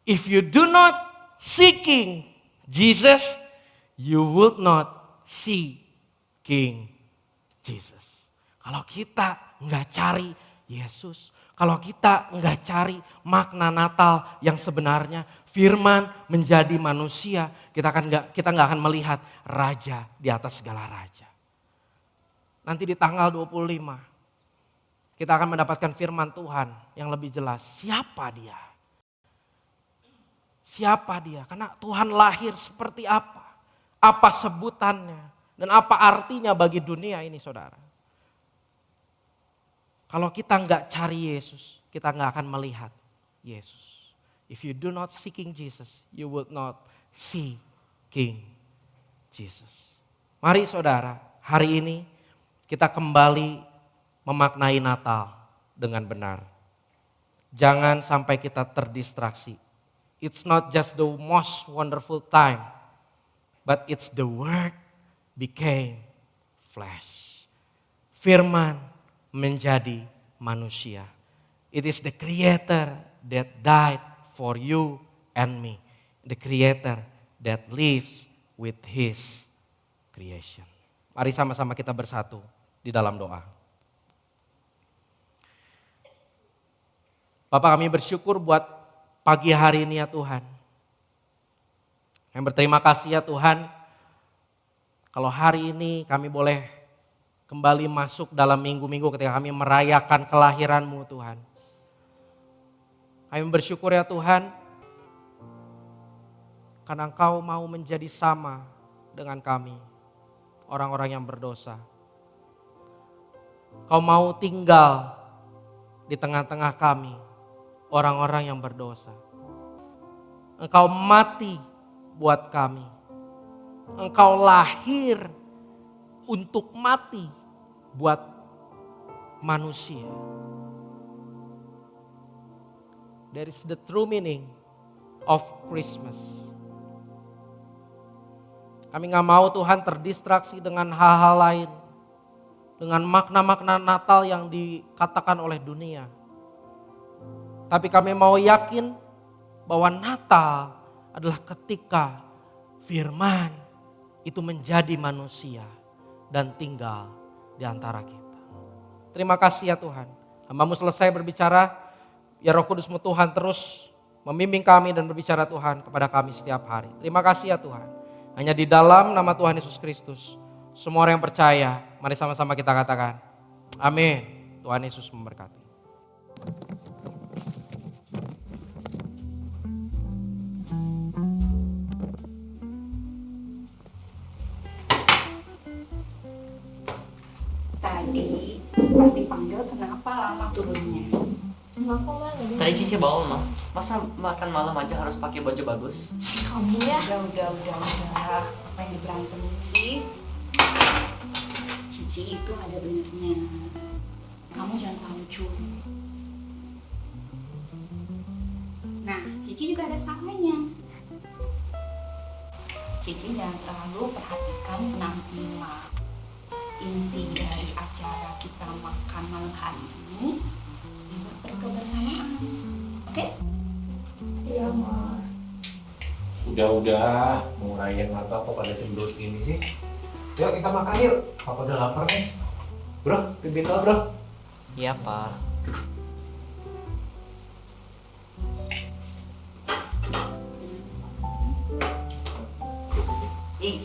Speaker 1: If you do not seeking Jesus, you would not see King Jesus. Kalau kita nggak cari Yesus, kalau kita nggak cari makna Natal yang sebenarnya, Firman menjadi manusia, kita nggak akan melihat raja di atas segala raja. Nanti di tanggal 25, kita akan mendapatkan firman Tuhan yang lebih jelas. Siapa dia? Siapa dia? Karena Tuhan lahir seperti apa? Apa sebutannya? Dan apa artinya bagi dunia ini, saudara? Kalau kita nggak cari Yesus, kita nggak akan melihat Yesus. If you do not seeking Jesus, you will not see King Jesus. Mari saudara, hari ini kita kembali memaknai Natal dengan benar. Jangan sampai kita terdistraksi. It's not just the most wonderful time, but it's the Word became flesh. Firman menjadi manusia. It is the Creator that died for you and me. The Creator that lives with His creation. Mari sama-sama kita bersatu di dalam doa. Bapak, kami bersyukur buat pagi hari ini ya Tuhan. Kami berterima kasih ya Tuhan, kalau hari ini kami boleh kembali masuk dalam minggu-minggu ketika kami merayakan kelahiran-Mu Tuhan. Kami bersyukur ya Tuhan, karena Engkau mau menjadi sama dengan kami, orang-orang yang berdosa. Kau mau tinggal di tengah-tengah kami, orang-orang yang berdosa. Engkau mati buat kami. Engkau lahir untuk mati buat manusia. That is the true meaning of Christmas. Kami gak mau Tuhan terdistraksi dengan hal-hal lain, dengan makna-makna Natal yang dikatakan oleh dunia. Tapi kami mau yakin bahwa Natal adalah ketika firman itu menjadi manusia dan tinggal di antara kita. Terima kasih ya Tuhan. Hamba-Mu selesai berbicara, ya Roh Kudus-Mu Tuhan terus membimbing kami dan berbicara Tuhan kepada kami setiap hari. Terima kasih ya Tuhan. Hanya di dalam nama Tuhan Yesus Kristus, semua orang yang percaya, mari sama-sama kita katakan, amin. Tuhan Yesus memberkati.
Speaker 2: Tadi pas dipanggil kenapa lama turunnya?
Speaker 4: Tadi Cici bawa mah, masa makan malam aja harus pakai baju bagus?
Speaker 2: Kamu ya? Udah. Apa yang diberantemin sih? Cici itu ada benernya. Kamu jangan terlalu lucu. Nah, Cici juga ada salahnya. Cici jangan terlalu perhatikan penampilan. Inti dari acara kita makan malam hari ini berkebersamaan, oke? Iya, Ma.
Speaker 5: Udah, mau ngerayain Natal kok pada cemberut gini sih? Yuk kita makan yuk. Papa udah lapar nih. Bro, pimpin doa bro.
Speaker 4: Iya, Pak. Ih.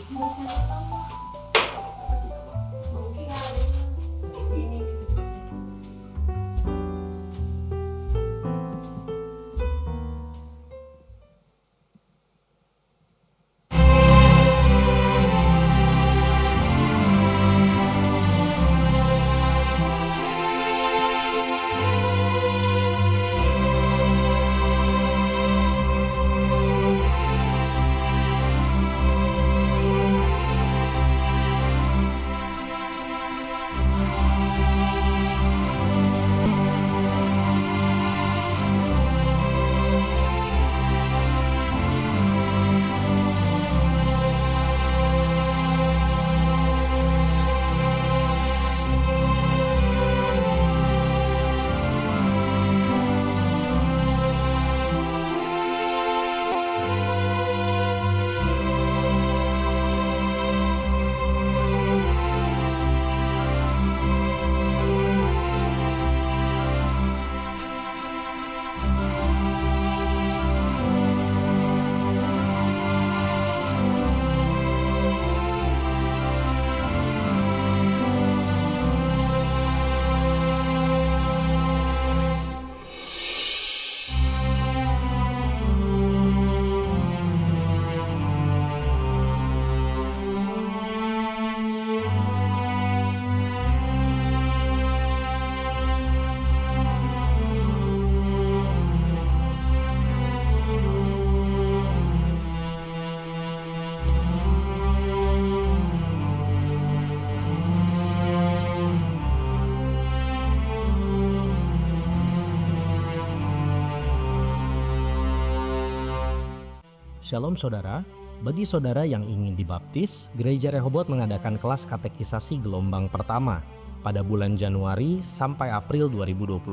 Speaker 6: Shalom saudara, bagi saudara yang ingin dibaptis, Gereja Rehoboth mengadakan kelas katekisasi gelombang pertama pada bulan Januari sampai April 2025.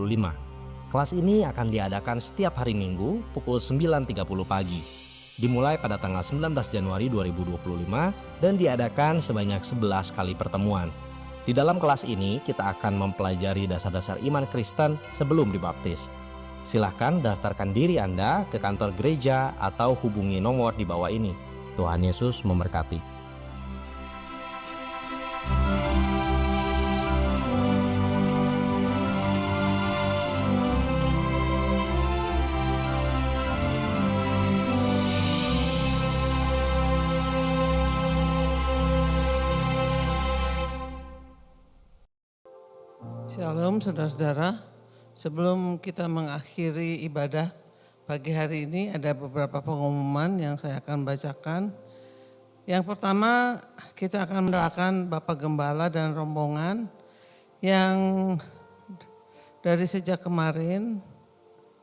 Speaker 6: Kelas ini akan diadakan setiap hari Minggu pukul 9.30 pagi. Dimulai pada tanggal 19 Januari 2025 dan diadakan sebanyak 11 kali pertemuan. Di dalam kelas ini kita akan mempelajari dasar-dasar iman Kristen sebelum dibaptis. Silahkan daftarkan diri Anda ke kantor gereja atau hubungi nomor di bawah ini. Tuhan Yesus memberkati.
Speaker 7: Shalom saudara-saudara. Sebelum kita mengakhiri ibadah pagi hari ini ada beberapa pengumuman yang saya akan bacakan. Yang pertama kita akan mendoakan Bapak Gembala dan rombongan yang dari sejak kemarin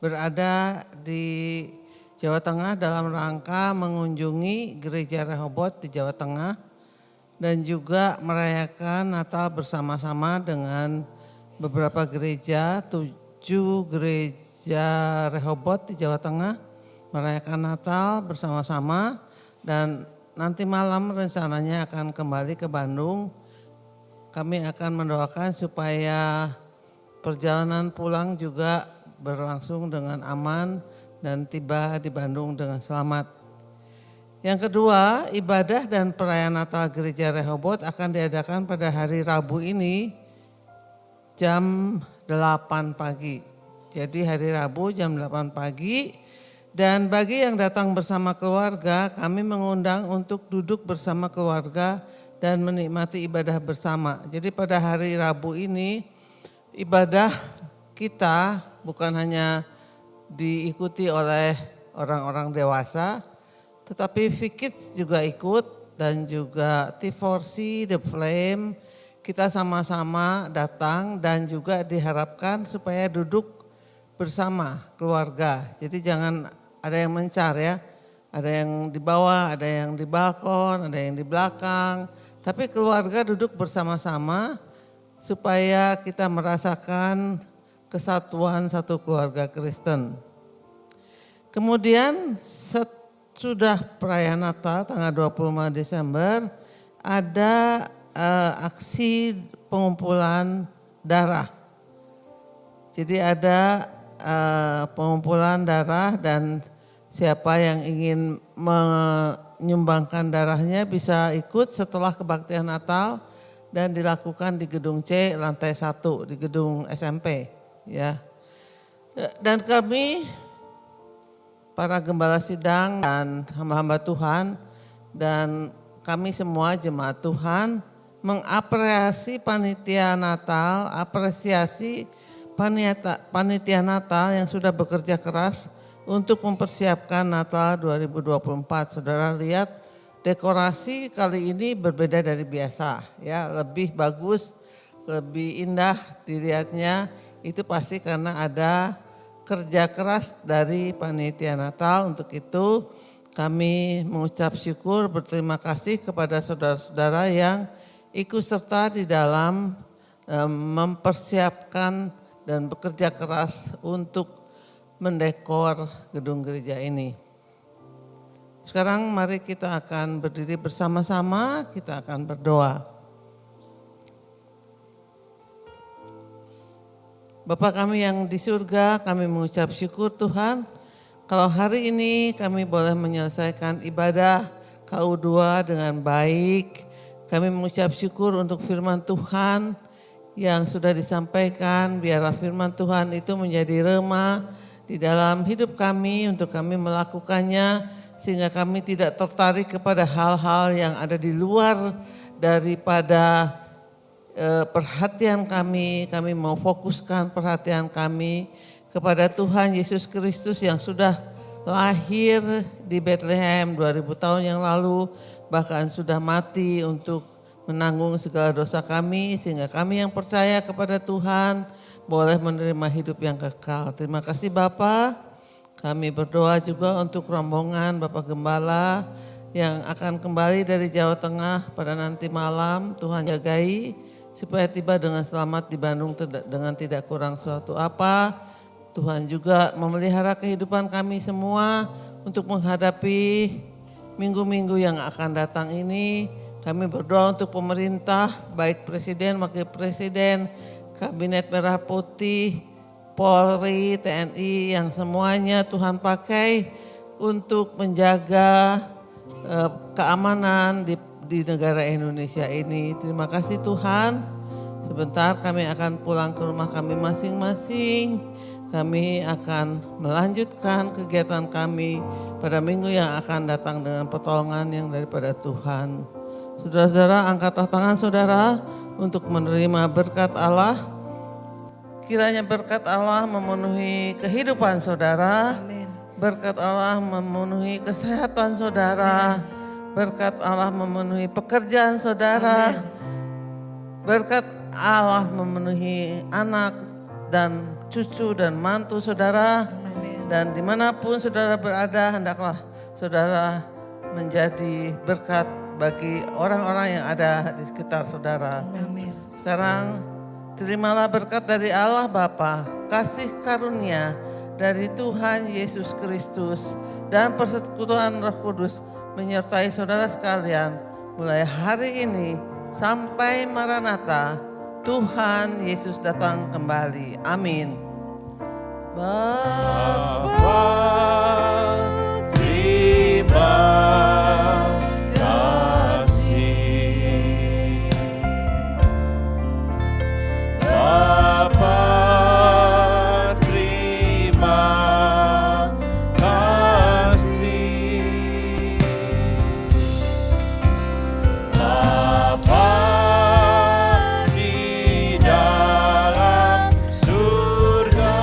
Speaker 7: berada di Jawa Tengah dalam rangka mengunjungi Gereja Rehoboth di Jawa Tengah dan juga merayakan Natal bersama-sama dengan beberapa gereja, 7 gereja Rehoboth di Jawa Tengah merayakan Natal bersama-sama dan nanti malam rencananya akan kembali ke Bandung. Kami akan mendoakan supaya perjalanan pulang juga berlangsung dengan aman dan tiba di Bandung dengan selamat. Yang kedua, ibadah dan perayaan Natal Gereja Rehoboth akan diadakan pada hari Rabu ini jam 8 pagi. Jadi hari Rabu jam 8 pagi dan bagi yang datang bersama keluarga kami mengundang untuk duduk bersama keluarga dan menikmati ibadah bersama. Jadi pada hari Rabu ini ibadah kita bukan hanya diikuti oleh orang-orang dewasa tetapi Fikits juga ikut dan juga T4C, The Flame. Kita sama-sama datang dan juga diharapkan supaya duduk bersama keluarga. Jadi jangan ada yang mencar ya. Ada yang di bawah, ada yang di balkon, ada yang di belakang. Tapi keluarga duduk bersama-sama supaya kita merasakan kesatuan satu keluarga Kristen. Kemudian sudah perayaan Natal tanggal 25 Desember, ada aksi pengumpulan darah. Jadi ada pengumpulan darah dan siapa yang ingin menyumbangkan darahnya bisa ikut setelah kebaktian Natal dan dilakukan di gedung C lantai 1 di gedung SMP ya. Dan kami para gembala sidang dan hamba-hamba Tuhan dan kami semua jemaat Tuhan mengapresiasi panitia Natal, apresiasi panitia Natal yang sudah bekerja keras untuk mempersiapkan Natal 2024. Saudara lihat dekorasi kali ini berbeda dari biasa ya, lebih bagus, lebih indah dilihatnya. Itu pasti karena ada kerja keras dari panitia Natal. Untuk itu kami mengucap syukur, berterima kasih kepada saudara-saudara yang ikut serta di dalam mempersiapkan dan bekerja keras untuk mendekor gedung gereja ini. Sekarang mari kita akan berdiri bersama-sama, kita akan berdoa. Bapa kami yang di surga, kami mengucap syukur Tuhan, kalau hari ini kami boleh menyelesaikan ibadah KU2 dengan baik. Kami mengucap syukur untuk firman Tuhan yang sudah disampaikan, biarlah firman Tuhan itu menjadi rema di dalam hidup kami untuk kami melakukannya, sehingga kami tidak tertarik kepada hal-hal yang ada di luar daripada perhatian kami mau fokuskan perhatian kami kepada Tuhan Yesus Kristus yang sudah lahir di Bethlehem 2000 tahun yang lalu, bahkan sudah mati untuk menanggung segala dosa kami, sehingga kami yang percaya kepada Tuhan boleh menerima hidup yang kekal. Terima kasih Bapa. Kami berdoa juga untuk rombongan Bapak Gembala yang akan kembali dari Jawa Tengah pada nanti malam. Tuhan jagai supaya tiba dengan selamat di Bandung dengan tidak kurang suatu apa. Tuhan juga memelihara kehidupan kami semua untuk menghadapi minggu-minggu yang akan datang ini. Kami berdoa untuk pemerintah, baik Presiden, Wakil Presiden, Kabinet Merah Putih, Polri, TNI yang semuanya Tuhan pakai untuk menjaga keamanan di negara Indonesia ini. Terima kasih Tuhan. Sebentar kami akan pulang ke rumah kami masing-masing. Kami akan melanjutkan kegiatan kami pada minggu yang akan datang dengan pertolongan yang daripada Tuhan. Saudara-saudara, angkatlah tangan saudara untuk menerima berkat Allah. Kiranya berkat Allah memenuhi kehidupan saudara. Berkat Allah memenuhi kesehatan saudara. Berkat Allah memenuhi pekerjaan saudara. Berkat Allah memenuhi anak dan cucu dan mantu saudara. Dan dimanapun saudara berada, hendaklah saudara menjadi berkat bagi orang-orang yang ada di sekitar saudara. Sekarang terimalah berkat dari Allah Bapa, kasih karunia dari Tuhan Yesus Kristus dan persekutuan Roh Kudus menyertai saudara sekalian mulai hari ini sampai Maranatha, Tuhan Yesus datang kembali. Amin. Bapa,
Speaker 8: terima kasih. Bapa, terima kasih. Bapa di dalam surga,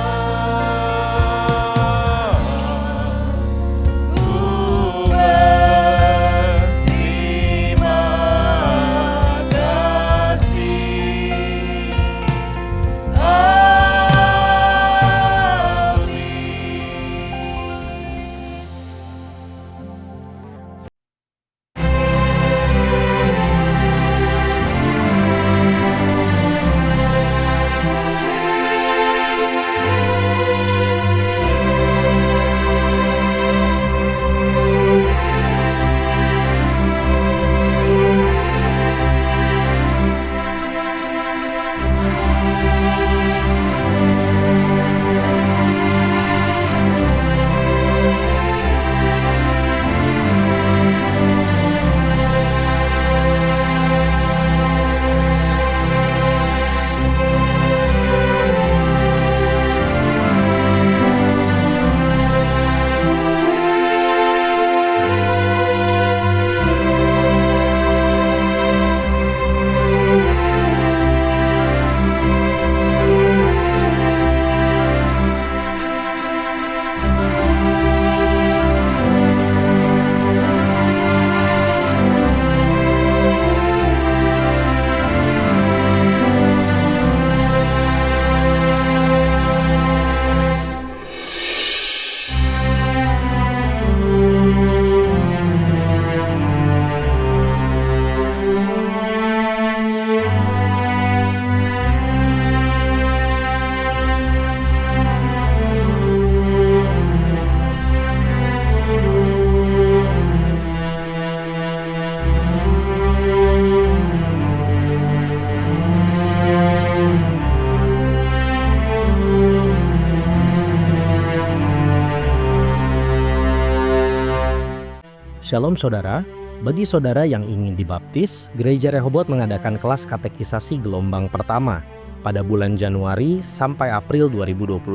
Speaker 6: Shalom saudara, bagi saudara yang ingin dibaptis, Gereja Rehoboth mengadakan kelas katekisasi gelombang pertama pada bulan Januari sampai April 2025.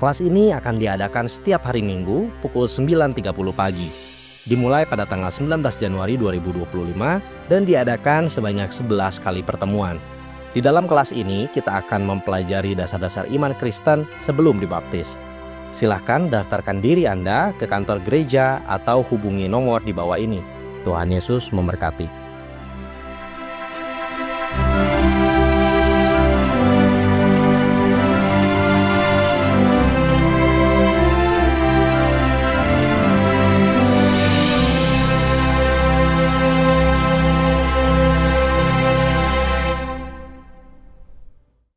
Speaker 6: Kelas ini akan diadakan setiap hari Minggu pukul 9.30 pagi. Dimulai pada tanggal 19 Januari 2025 dan diadakan sebanyak 11 kali pertemuan. Di dalam kelas ini kita akan mempelajari dasar-dasar iman Kristen sebelum dibaptis. Silahkan daftarkan diri Anda ke kantor gereja atau hubungi nomor di bawah ini. Tuhan Yesus memberkati.